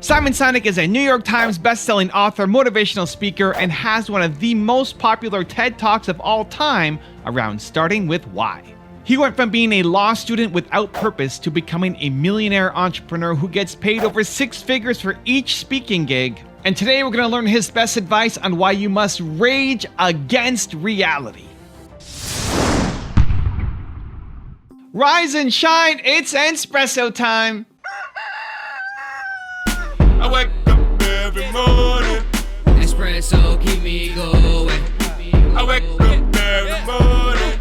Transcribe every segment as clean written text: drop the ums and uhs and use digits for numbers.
Simon Sinek is a New York Times best-selling author, motivational speaker, and has one of the most popular TED Talks of all time around starting with why. He went from being a law student without purpose to becoming a millionaire entrepreneur who gets paid over 6 figures for each speaking gig. And today we're going to learn his best advice on why you must rage against reality. Rise and shine, it's Entspresso time. I wake up every morning. Espresso keep me going. I wake up every morning.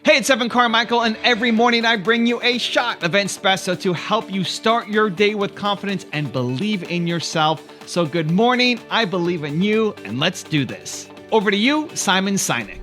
Hey, it's Carmichael, and every morning I bring you a shot of Entspresso to help you start your day with confidence and believe in yourself. So good morning, I believe in you, and let's do this. Over to you, Simon Sinek.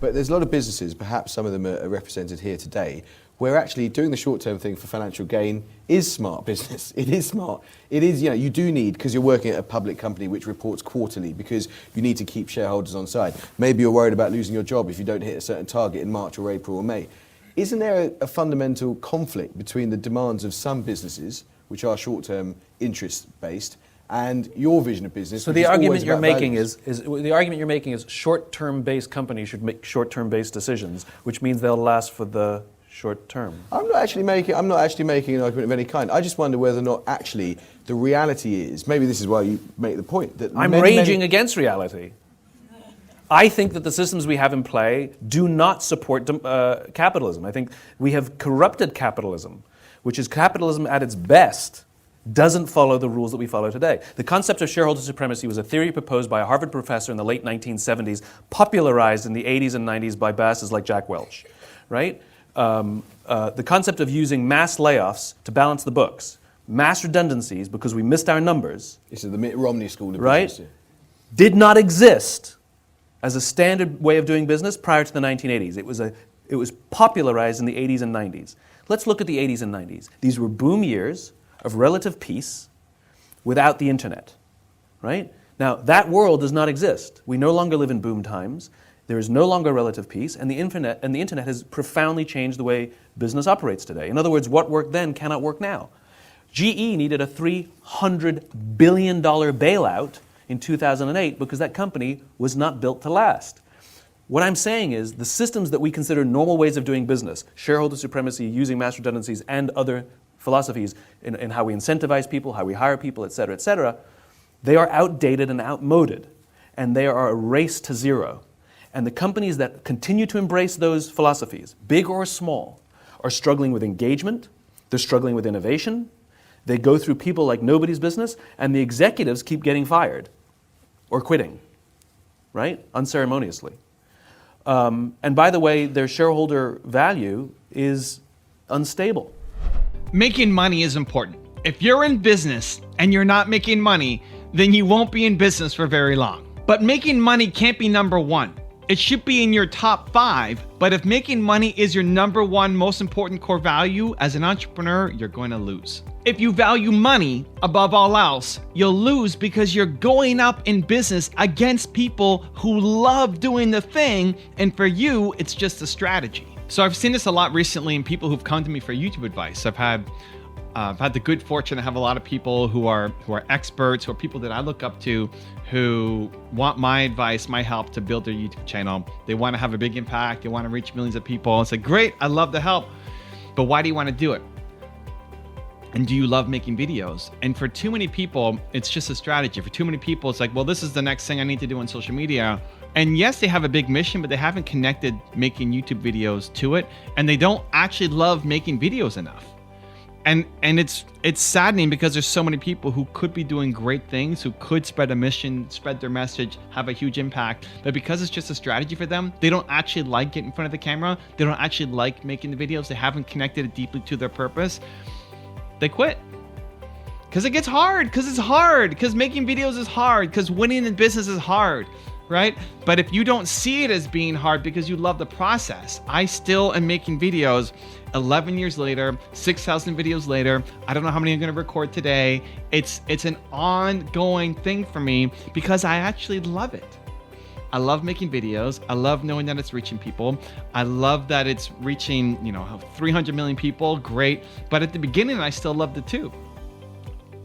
But there's a lot of businesses, perhaps some of them are represented here today, where actually doing the short-term thing for financial gain is smart business. It is smart. It is, you do need, because you're working at a public company which reports quarterly, because you need to keep shareholders on side. Maybe you're worried about losing your job if you don't hit a certain target in March or April or May. Isn't there a fundamental conflict between the demands of some businesses, which are short-term interest-based, and your vision of business? So the argument you're making is short-term based companies should make short-term based decisions, which means they'll last for the short term. I'm not actually making an argument of any kind. I just wonder whether or not actually the reality is, maybe this is why you make the point, that I'm raging against reality. I think that the systems we have in play do not support capitalism. I think we have corrupted capitalism, which is capitalism at its best doesn't follow the rules that we follow today. The concept of shareholder supremacy was a theory proposed by a Harvard professor in the late 1970s, popularized in the 80s and 90s by basses like Jack Welch, right? The concept of using mass layoffs to balance the books, mass redundancies because we missed our numbers. This is the Mitt Romney school of right? business. Did not exist as a standard way of doing business prior to the 1980s. It was popularized in the 80s and 90s. Let's look at the 80s and 90s. These were boom years of relative peace without the internet, right? Now, that world does not exist. We no longer live in boom times. There is no longer relative peace, and the internet has profoundly changed the way business operates today. In other words, what worked then cannot work now. GE needed a $300 billion bailout in 2008 because that company was not built to last. What I'm saying is the systems that we consider normal ways of doing business, shareholder supremacy, using mass redundancies, and other philosophies in how we incentivize people, how we hire people, et cetera, they are outdated and outmoded, and they are a race to zero. And the companies that continue to embrace those philosophies, big or small, are struggling with engagement, they're struggling with innovation, they go through people like nobody's business, and the executives keep getting fired or quitting, right? Unceremoniously. And by the way, their shareholder value is unstable. Making money is important. If you're in business and you're not making money, then you won't be in business for very long. But making money can't be number one. It should be in your top 5, but if making money is your number 1 most important core value as an entrepreneur, you're going to lose. If you value money above all else, you'll lose because you're going up in business against people who love doing the thing, and for you, it's just a strategy. So I've seen this a lot recently in people who've come to me for YouTube advice. I've had the good fortune to have a lot of people who are experts, who are people that I look up to, who want my advice, my help to build their YouTube channel. They want to have a big impact. They want to reach millions of people. It's like, great, I love the help, but why do you want to do it? And do you love making videos? And for too many people, it's just a strategy. For too many people, it's like, well, this is the next thing I need to do on social media. And yes, they have a big mission, but they haven't connected making YouTube videos to it. And they don't actually love making videos enough. And it's saddening because there's so many people who could be doing great things, who could spread a mission, spread their message, have a huge impact. But because it's just a strategy for them, they don't actually like getting in front of the camera. They don't actually like making the videos. They haven't connected it deeply to their purpose. They quit. Because it gets hard, because it's hard, because making videos is hard, because winning in business is hard, right? But if you don't see it as being hard because you love the process, I still am making videos 11 years later, 6,000 videos later. I don't know how many I'm going to record today. It's an ongoing thing for me because I actually love it. I love making videos. I love knowing that it's reaching people. I love that it's reaching, 300 million people. Great. But at the beginning, I still loved it too.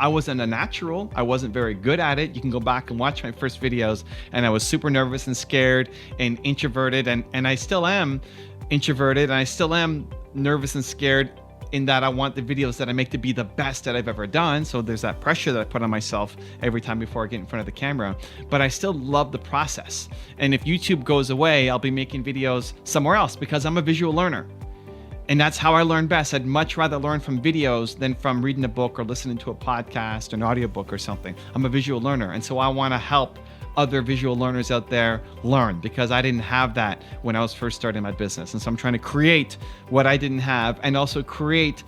I wasn't a natural. I wasn't very good at it. You can go back and watch my first videos, and I was super nervous and scared and introverted, and I still am introverted, and I still am nervous and scared in that I want the videos that I make to be the best that I've ever done. So there's that pressure that I put on myself every time before I get in front of the camera, but I still love the process. And if YouTube goes away, I'll be making videos somewhere else because I'm a visual learner. And that's how I learn best. I'd much rather learn from videos than from reading a book or listening to a podcast or an audiobook or something. I'm a visual learner. And so I want to help other visual learners out there learn, because I didn't have that when I was first starting my business. And so I'm trying to create what I didn't have and also create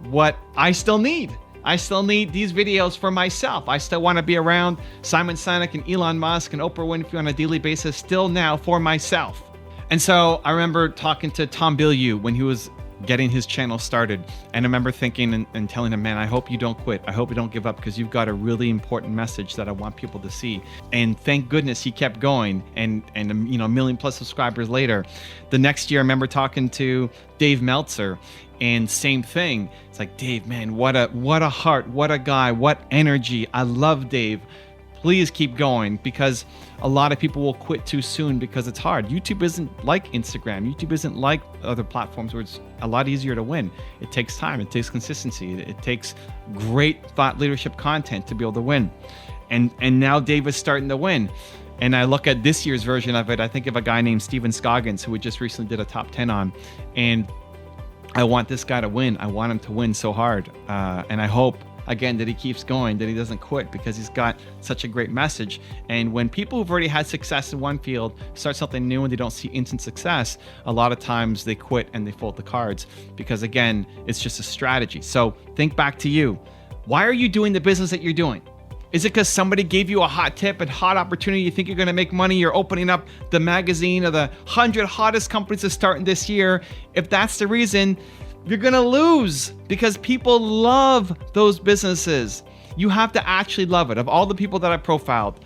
what I still need. I still need these videos for myself. I still want to be around Simon Sinek and Elon Musk and Oprah Winfrey on a daily basis still now for myself. And so I remember talking to Tom Bilyeu when he was getting his channel started. And I remember thinking and telling him, man, I hope you don't quit. I hope you don't give up, because you've got a really important message that I want people to see. And thank goodness he kept going. And you know, 1 million plus subscribers later. The next year, I remember talking to Dave Meltzer, and same thing. It's like, Dave, man, what a heart, what a guy, what energy. I love Dave. Please keep going, because a lot of people will quit too soon because it's hard. YouTube isn't like Instagram. YouTube isn't like other platforms where it's a lot easier to win. It takes time. It takes consistency. It takes great thought leadership content to be able to win. And now Dave is starting to win. And I look at this year's version of it. I think of a guy named Steven Scoggins, who we just recently did a top 10 on. And I want this guy to win. I want him to win so hard. And I hope, again, that he keeps going, that he doesn't quit, because he's got such a great message. And when people who've already had success in one field start something new and they don't see instant success, a lot of times they quit and they fold the cards, because again, it's just a strategy. So think back to you. Why are you doing the business that you're doing? Is it because somebody gave you a hot tip and hot opportunity? You think you're going to make money? You're opening up the magazine of the 100 hottest companies to start in this year. If that's the reason, you're going to lose, because people love those businesses. You have to actually love it. Of all the people that I profiled,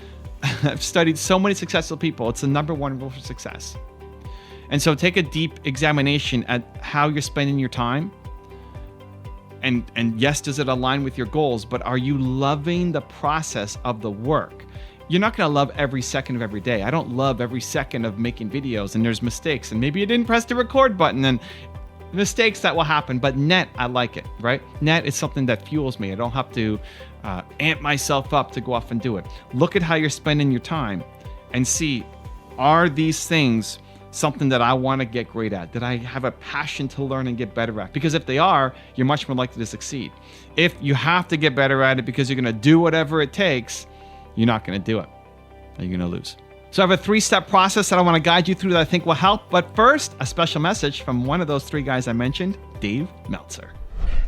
I've studied so many successful people. It's the number one rule for success. And so take a deep examination at how you're spending your time. And yes, does it align with your goals, but are you loving the process of the work? You're not going to love every second of every day. I don't love every second of making videos, and there's mistakes, and maybe you didn't press the record button, and mistakes that will happen, but net, I like it, right? Net is something that fuels me. I don't have to amp myself up to go off and do it. Look at how you're spending your time and see, are these things something that I want to get great at, that I have a passion to learn and get better at? Because if they are, you're much more likely to succeed. If you have to get better at it because you're going to do whatever it takes, you're not going to do it. You're going to lose. So I have a 3-step process that I want to guide you through that I think will help. But first, a special message from one of those 3 guys I mentioned, Dave Meltzer.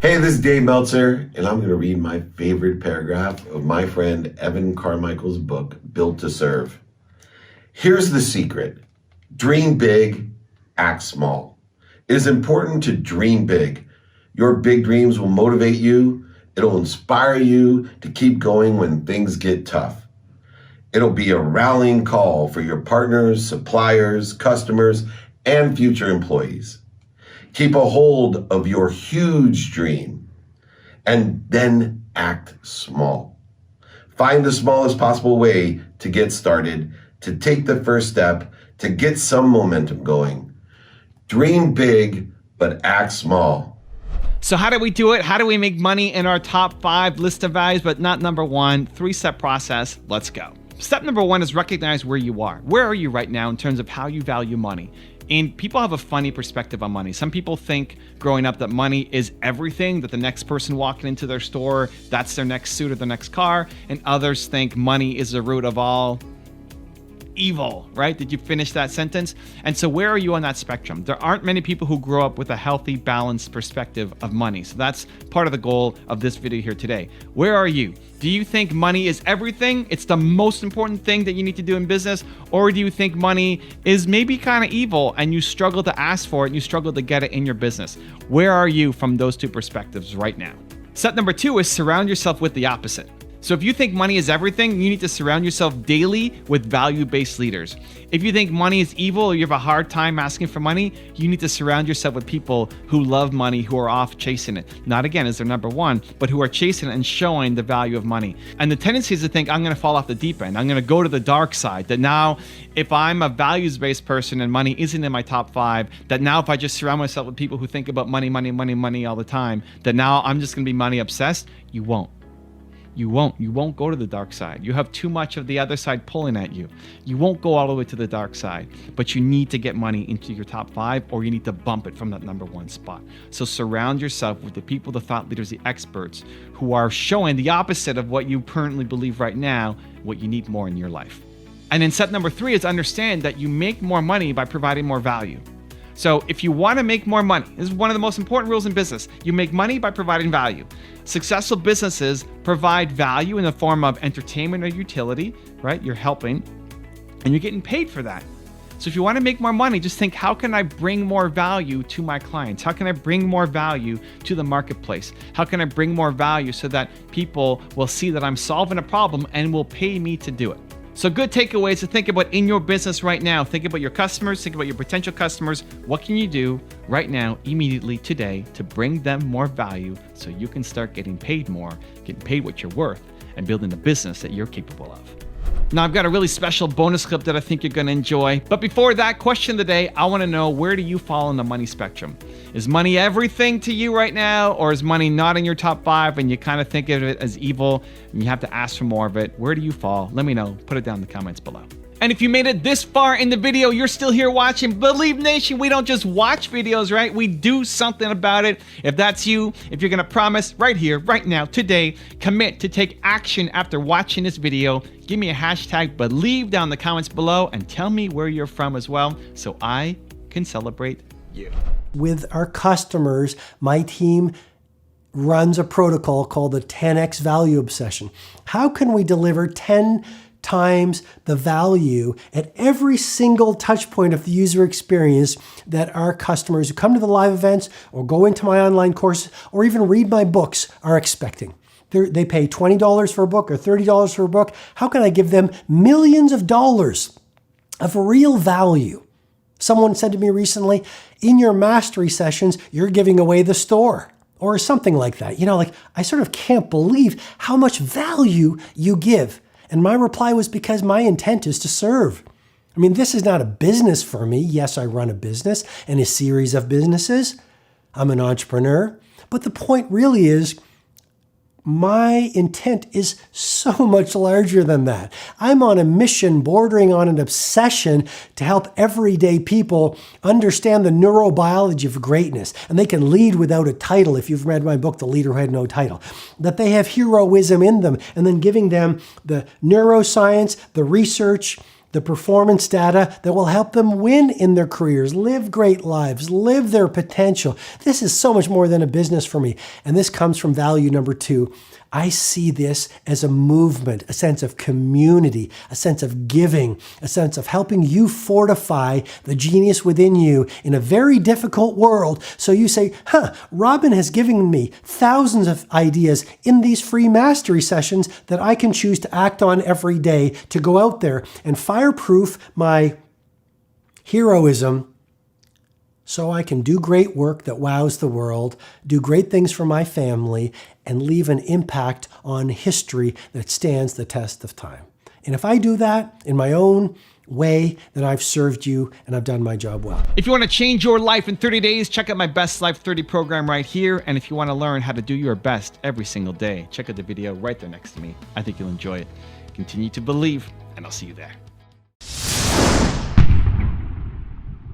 Hey, this is Dave Meltzer, and I'm going to read my favorite paragraph of my friend Evan Carmichael's book, Built to Serve. Here's the secret. Dream big, act small. It is important to dream big. Your big dreams will motivate you. It'll inspire you to keep going when things get tough. It'll be a rallying call for your partners, suppliers, customers, and future employees. Keep a hold of your huge dream and then act small. Find the smallest possible way to get started, to take the first step, to get some momentum going. Dream big, but act small. So how do we do it? How do we make money in our top 5 list of values, but not number 1? 3-step process. Let's go. Step number 1 is recognize where you are. Where are you right now in terms of how you value money? And people have a funny perspective on money. Some people think growing up that money is everything, that the next person walking into their store, that's their next suit or the next car. And others think money is the root of all evil, right? Did you finish that sentence? And so where are you on that spectrum? There aren't many people who grow up with a healthy, balanced perspective of money. So that's part of the goal of this video here today. Where are you? Do you think money is everything? It's the most important thing that you need to do in business? Or do you think money is maybe kind of evil and you struggle to ask for it and you struggle to get it in your business? Where are you from those 2 perspectives right now? Step number 2 is surround yourself with the opposite. So if you think money is everything, you need to surround yourself daily with value-based leaders. If you think money is evil or you have a hard time asking for money, you need to surround yourself with people who love money, who are off chasing it. Not again as their number one, but who are chasing it and showing the value of money. And the tendency is to think, I'm going to fall off the deep end. I'm going to go to the dark side. That now, if I'm a values-based person and money isn't in my top 5, that now if I just surround myself with people who think about money all the time, that now I'm just going to be money obsessed. You won't. You won't go to the dark side. You have too much of the other side pulling at you. You won't go all the way to the dark side, but you need to get money into your top 5, or you need to bump it from that number 1 spot. So surround yourself with the people, the thought leaders, the experts who are showing the opposite of what you currently believe right now, what you need more in your life. And then step number 3 is understand that you make more money by providing more value. So if you want to make more money, this is one of the most important rules in business. You make money by providing value. Successful businesses provide value in the form of entertainment or utility, right? You're helping and you're getting paid for that. So if you want to make more money, just think, how can I bring more value to my clients? How can I bring more value to the marketplace? How can I bring more value so that people will see that I'm solving a problem and will pay me to do it? So good takeaways to think about in your business right now. Think about your customers, think about your potential customers. What can you do right now, immediately today, to bring them more value so you can start getting paid more, getting paid what you're worth, and building the business that you're capable of? Now, I've got a really special bonus clip that I think you're going to enjoy. But before that, question of the day, I want to know, where do you fall in the money spectrum? Is money everything to you right now, or is money not in your top 5 and you kind of think of it as evil and you have to ask for more of it? Where do you fall? Let me know. Put it down in the comments below. And if you made it this far in the video, you're still here watching, Believe Nation, we don't just watch videos, right? We do something about it. If that's you, if you're gonna promise right here, right now, today, commit to take action after watching this video, give me a hashtag Believe down in the comments below and tell me where you're from as well so I can celebrate you. With our customers, my team runs a protocol called the 10x value obsession. How can we deliver 10 times the value at every single touch point of the user experience that our customers who come to the live events or go into my online courses or even read my books are expecting? They pay $20 for a book or $30 for a book. How can I give them millions of dollars of real value? Someone said to me recently, in your mastery sessions, you're giving away the store, or something like that. You know, like, I sort of can't believe how much value you give. And my reply was, because my intent is to serve. I mean, this is not a business for me. Yes, I run a business and a series of businesses. I'm an entrepreneur. But the point really is, my intent is so much larger than that. I'm on a mission bordering on an obsession to help everyday people understand the neurobiology of greatness. And they can lead without a title. If you've read my book, The Leader Who Had No Title, that they have heroism in them, and then giving them the neuroscience, the research, the performance data that will help them win in their careers, live great lives, live their potential. This is so much more than a business for me. And this comes from value number 2. I see this as a movement, a sense of community, a sense of giving, a sense of helping you fortify the genius within you in a very difficult world. So you say, Robin has given me thousands of ideas in these free mastery sessions that I can choose to act on every day to go out there and fireproof my heroism so I can do great work that wows the world, do great things for my family, and leave an impact on history that stands the test of time. And if I do that in my own way, then I've served you and I've done my job well. If you want to change your life in 30 days, check out my Best Life 30 program right here. And if you want to learn how to do your best every single day, check out the video right there next to me. I think you'll enjoy it. Continue to believe, and I'll see you there.